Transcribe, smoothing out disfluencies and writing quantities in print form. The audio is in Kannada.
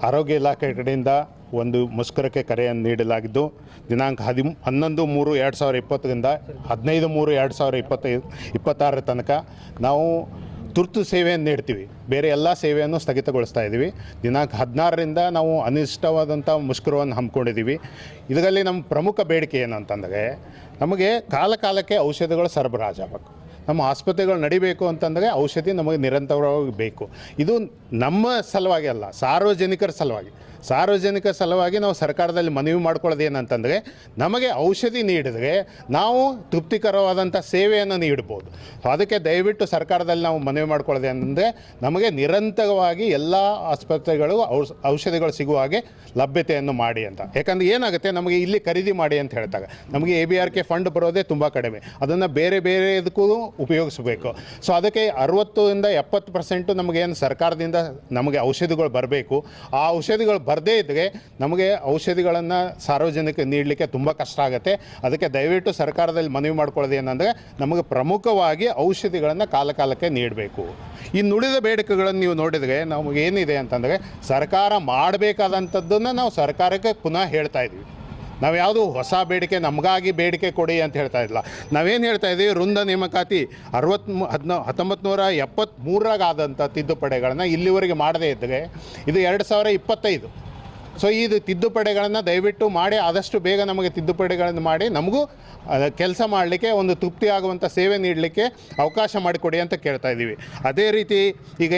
ಆರೋಗ್ಯ ಇಲಾಖೆ ಕಡೆಯಿಂದ ಒಂದು ಮುಷ್ಕರಕ್ಕೆ ಕರೆಯನ್ನು ನೀಡಲಾಗಿದ್ದು ದಿನಾಂಕ 11/3/2020ರಿಂದ 15/3/2026 ತನಕ ನಾವು ತುರ್ತು ಸೇವೆಯನ್ನು ನೀಡ್ತೀವಿ. ಬೇರೆ ಎಲ್ಲ ಸೇವೆಯನ್ನು ಸ್ಥಗಿತಗೊಳಿಸ್ತಾ ಇದ್ದೀವಿ. ದಿನಾಂಕ 16ರಿಂದ ನಾವು ಅನಿಷ್ಟವಾದಂಥ ಮುಷ್ಕರವನ್ನು ಹಮ್ಮಿಕೊಂಡಿದ್ದೀವಿ. ಇದರಲ್ಲಿ ನಮ್ಮ ಪ್ರಮುಖ ಬೇಡಿಕೆ ಏನಂತಂದರೆ ನಮಗೆ ಕಾಲಕಾಲಕ್ಕೆ ಔಷಧಿಗಳು ಸರಬರಾಜಾಗಬೇಕು. ನಮ್ಮ ಆಸ್ಪತ್ರೆಗಳು ನಡಿಬೇಕು ಅಂತಂದರೆ ಔಷಧಿ ನಮಗೆ ನಿರಂತರವಾಗಿ ಬೇಕು. ಇದು ನಮ್ಮ ಸಲುವಾಗಿ ಅಲ್ಲ, ಸಾರ್ವಜನಿಕರ ಸಲುವಾಗಿ ನಾವು ಸರ್ಕಾರದಲ್ಲಿ ಮನವಿ ಮಾಡ್ಕೊಳ್ಳೋದು ಏನಂತಂದರೆ ನಮಗೆ ಔಷಧಿ ನೀಡಿದರೆ ನಾವು ತೃಪ್ತಿಕರವಾದಂಥ ಸೇವೆಯನ್ನು ನೀಡ್ಬೋದು. ಅದಕ್ಕೆ ದಯವಿಟ್ಟು ಸರ್ಕಾರದಲ್ಲಿ ನಾವು ಮನವಿ ಮಾಡ್ಕೊಳ್ಳೋದು ಏನಂದರೆ ನಮಗೆ ನಿರಂತರವಾಗಿ ಎಲ್ಲ ಆಸ್ಪತ್ರೆಗಳು ಔಷಧಿಗಳು ಸಿಗುವ ಹಾಗೆ ಲಭ್ಯತೆಯನ್ನು ಮಾಡಿ ಅಂತ. ಯಾಕಂದರೆ ಏನಾಗುತ್ತೆ, ನಮಗೆ ಇಲ್ಲಿ ಖರೀದಿ ಮಾಡಿ ಅಂತ ಹೇಳ್ತಾರೆ. ನಮಗೆ ABRK ಫಂಡ್ ಬರೋದೇ ತುಂಬ ಕಡಿಮೆ, ಅದನ್ನು ಬೇರೆ ಇದಕ್ಕೂ ಉಪಯೋಗಿಸಬೇಕು. ಸೊ ಅದಕ್ಕೆ 60-70% ನಮಗೇನು ಸರ್ಕಾರದಿಂದ ನಮಗೆ ಔಷಧಿಗಳು ಬರಬೇಕು. ಆ ಔಷಧಿಗಳು ಬರದೇ ಇದ್ದರೆ ನಮಗೆ ಔಷಧಿಗಳನ್ನು ಸಾರ್ವಜನಿಕ ನೀಡಲಿಕ್ಕೆ ತುಂಬ ಕಷ್ಟ ಆಗುತ್ತೆ. ಅದಕ್ಕೆ ದಯವಿಟ್ಟು ಸರ್ಕಾರದಲ್ಲಿ ಮನವಿ ಮಾಡ್ಕೊಳ್ಳೋದು ಏನಂದರೆ ನಮಗೆ ಪ್ರಮುಖವಾಗಿ ಔಷಧಿಗಳನ್ನು ಕಾಲಕಾಲಕ್ಕೆ ನೀಡಬೇಕು. ಉಳಿದ ಬೇಡಿಕೆಗಳನ್ನು ನೀವು ನೋಡಿದರೆ ನಮಗೇನಿದೆ ಅಂತಂದರೆ ಸರ್ಕಾರ ಮಾಡಬೇಕಾದಂಥದ್ದನ್ನು ನಾವು ಸರ್ಕಾರಕ್ಕೆ ಪುನಃ ಹೇಳ್ತಾ ಇದ್ದೀವಿ. ನಾವು ಯಾವುದು ಹೊಸ ಬೇಡಿಕೆ ನಮಗಾಗಿ ಬೇಡಿಕೆ ಕೊಡಿ ಅಂತ ಹೇಳ್ತಾ ಇಲ್ಲ. ನಾವೇನು ಹೇಳ್ತಾ ಇದ್ದೀವಿ, ವೃಂದ ನೇಮಕಾತಿ 1973ರಾಗ ಆದಂಥ ತಿದ್ದುಪಡಿಗಳನ್ನು ಇಲ್ಲಿವರೆಗೆ ಮಾಡದೇ ಇದ್ದರೆ ಇದು 2025. ಸೊ ಇದು ತಿದ್ದುಪಡಿಗಳನ್ನು ದಯವಿಟ್ಟು ಮಾಡಿ, ಆದಷ್ಟು ಬೇಗ ನಮಗೆ ತಿದ್ದುಪಡಿಗಳನ್ನು ಮಾಡಿ ನಮಗೂ ಕೆಲಸ ಮಾಡಲಿಕ್ಕೆ ಒಂದು ತೃಪ್ತಿ ಆಗುವಂಥ ಸೇವೆ ನೀಡಲಿಕ್ಕೆ ಅವಕಾಶ ಮಾಡಿಕೊಡಿ ಅಂತ ಕೇಳ್ತಾ ಇದ್ದೀವಿ. ಅದೇ ರೀತಿ ಈಗ